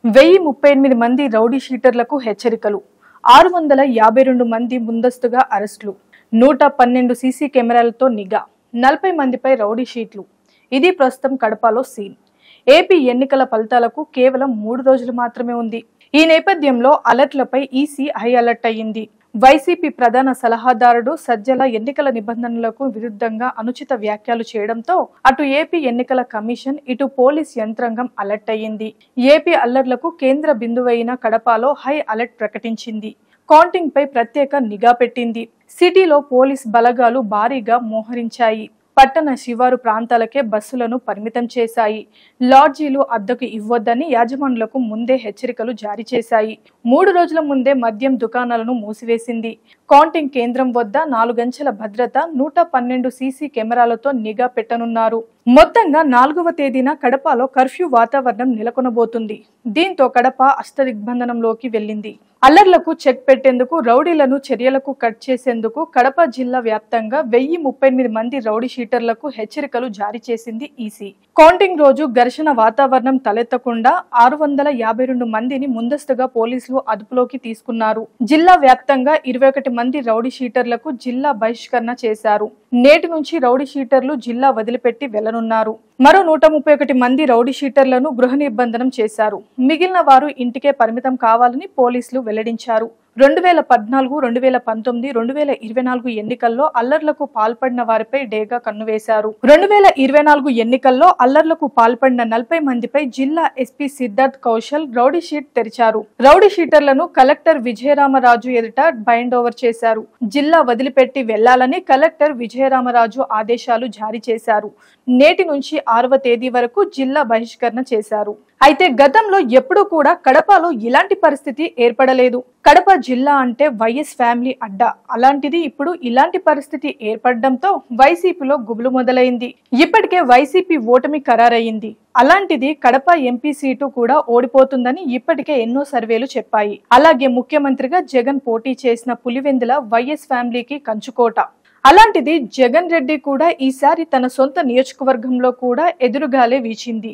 1038 మంది రౌడీ షీటర్లకు హెచ్చరికలు, 652 మంది ముందస్తుగా అరెస్టులు, 112 సీసీ కెమెరాలతో నిఘా, 40 మందిపై రౌడీ షీట్లు. ఇది ప్రస్తుతం కడపలో సీన్. ఏపీ ఎన్నికల ఫలితాలకు కేవలం 3 రోజులు మాత్రమే ఉంది. ఈ నేపథ్యంలో అలర్ట్లపై ఈసీ హై అలర్ట్ అయ్యింది. వైసీపీ ప్రధాన సలహాదారుడు సజ్జల ఎన్నికల నిబంధనలకు విరుద్ధంగా అనుచిత వ్యాఖ్యలు చేయడంతో అటు ఏపీ ఎన్నికల కమిషన్, ఇటు పోలీస్ యంత్రాంగం అలర్ట్ అయ్యింది. ఏపీ అల్లర్లకు కేంద్ర బిందువైన కడపలో హై అలర్ట్ ప్రకటించింది. కౌంటింగ్ పై ప్రత్యేక నిఘా పెట్టింది. సిటీలో పోలీస్ బలగాలు భారీగా మోహరించాయి. పట్టణ శివారు ప్రాంతాలకే బస్సులను పరిమితం చేశాయి. లాడ్జీలు అద్దెకు ఇవ్వొద్దని యాజమానులకు ముందే హెచ్చరికలు జారీ చేశాయి. 3 రోజుల ముందే మద్యం దుకాణాలను మూసివేసింది. కౌంటింగ్ కేంద్రం వద్ద 4 గంటల భద్రత, 112 సీసీ కెమెరాలతో నిఘా పెట్టనున్నారు. మొత్తంగా 4వ తేదీన కడపలో కర్ఫ్యూ వాతావరణం నెలకొనబోతుంది. దీంతో కడప అష్టదిగ్బంధనంలోకి వెళ్లింది. అల్లర్లకు చెక్ పెట్టేందుకు, రౌడీలను చర్యలకు కట్ చేసేందుకు కడప జిల్లా వ్యాప్తంగా 1038 మంది రౌడీ షీటర్లకు హెచ్చరికలు జారీ చేసింది ఈసీ. కౌంటింగ్ రోజు ఘర్షణ వాతావరణం తలెత్తకుండా 652 మందిని ముందస్తుగా పోలీసులు అదుపులోకి తీసుకున్నారు. జిల్లా వ్యాప్తంగా 21 మంది రౌడీ షీటర్లకు జిల్లా బహిష్కరణ చేశారు. నేటి నుంచి రౌడీ షీటర్లు జిల్లా వదిలిపెట్టి వెళ్లనున్నారు. మరో 131 మంది రౌడీ షీటర్లను గృహ నిర్బంధనం చేశారు. మిగిలిన వారు ఇంటికే పరిమితం కావాలని పోలీసులు వెల్లడించారు. 2014, 2019, 2024 ఎన్నికల్లో అల్లర్లకు పాల్పడిన వారిపై డేగా కన్నువేశారు. 2024 ఎన్నికల్లో అల్లర్లకు పాల్పడిన 40 మందిపై జిల్లా SP Siddharth Kaushal rowdy sheet తెరిచారు. రౌడీ షీటర్లను కలెక్టర్ విజయరామరాజు ఎదుట బైండ్ ఓవర్ చేశారు. జిల్లా వదిలిపెట్టి వెళ్లాలని కలెక్టర్ విజయరామరాజు ఆదేశాలు జారీ చేశారు. నేటి నుంచి 6వ తేదీ వరకు జిల్లా బహిష్కరణ చేశారు. అయితే గతంలో ఎప్పుడూ కూడా కడపలో ఇలాంటి పరిస్థితి ఏర్పడలేదు. కడప జిల్లా అంటే వైఎస్ ఫ్యామిలీ అడ్డా. అలాంటిది ఇప్పుడు ఇలాంటి పరిస్థితి ఏర్పడడంతో వైసీపీలో గుబులు మొదలైంది. ఇప్పటికే వైసీపీ ఓటమి ఖరారయ్యింది. అలాంటిది కడప ఎంపీ సీటు కూడా ఓడిపోతుందని ఇప్పటికే ఎన్నో సర్వేలు చెప్పాయి. అలాగే ముఖ్యమంత్రిగా జగన్ పోటీ చేసిన పులివెందుల వైఎస్ ఫ్యామిలీకి కంచుకోట. అలాంటిది జగన్ రెడ్డి కూడా ఈసారి తన సొంత నియోజకవర్గంలో కూడా ఎదురుగాలే వీచింది.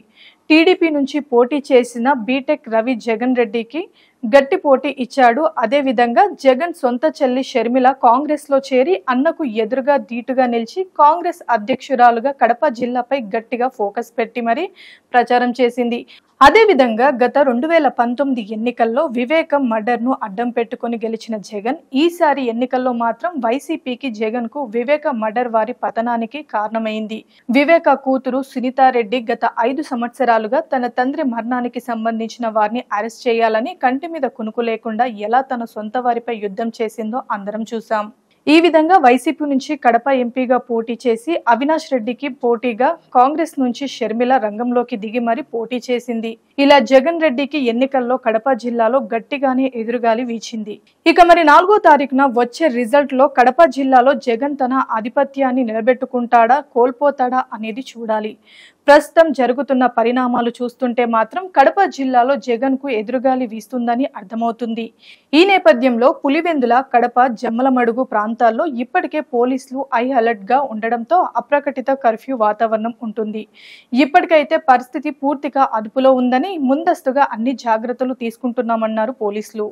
టీడీపీ నుంచి పోటీ చేసిన బీటెక్ రవి జగన్ రెడ్డికి గట్టి పోటీ ఇచ్చాడు. అదే విధంగా జగన్ సొంత చెల్లి షర్మిల కాంగ్రెస్ లో చేరి అన్నకు ఎదురుగా ధీటుగా నిలిచి కాంగ్రెస్ అధ్యక్షురాలుగా కడప జిల్లాపై గట్టిగా ఫోకస్ పెట్టి మరీ ప్రచారం చేసింది. అదే విధంగా గత 2019 ఎన్నికల్లో వివేకం మర్డర్ ను అడ్డం పెట్టుకుని గెలిచిన జగన్ ఈసారి ఎన్నికల్లో మాత్రం వైసీపీకి, జగన్ కు వివేక మర్డర్ వారి పతనానికి కారణమైంది. వివేక కూతురు సునీతారెడ్డి గత 5 సంవత్సరాలుగా తన తండ్రి మరణానికి సంబంధించిన వారిని అరెస్ట్ చేయాలని కంటి మీద కునుకు లేకుండా ఎలా తన సొంత వారిపై యుద్ధం చేసిందో అందరం చూసాం. ఈ విధంగా వైసీపీ నుంచి కడప ఎంపీగా పోటీ చేసి అవినాష్ రెడ్డికి పోటీగా కాంగ్రెస్ నుంచి షర్మిల రంగంలోకి దిగి మరీ పోటీ చేసింది. ఇలా జగన్ రెడ్డికి ఎన్నికల్లో కడప జిల్లాలో గట్టిగానే ఎదురుగాలి వీచింది. ఇక మరి 4వ తారీఖున వచ్చే రిజల్ట్ లో కడప జిల్లాలో జగన్ తన ఆధిపత్యాన్ని నిలబెట్టుకుంటాడా, కోల్పోతాడా అనేది చూడాలి. ప్రస్తుతం జరుగుతున్న పరిణామాలు చూస్తుంటే మాత్రం కడప జిల్లాలో జగన్ కు ఎదురుగాలి వీస్తుందని అర్థమవుతుంది. ఈ నేపథ్యంలో పులివెందుల, కడప, జమ్మలమడుగు ప్రాంతాల్లో ఇప్పటికే పోలీసులు హై అలర్ట్ గా ఉండడంతో అప్రకటిత కర్ఫ్యూ వాతావరణం ఉంటుంది. ఇప్పటికైతే పరిస్థితి పూర్తిగా అదుపులో ఉందని ముందస్తుగా అన్ని జాగ్రత్తలు తీసుకుంటున్నామన్నారు పోలీసులు.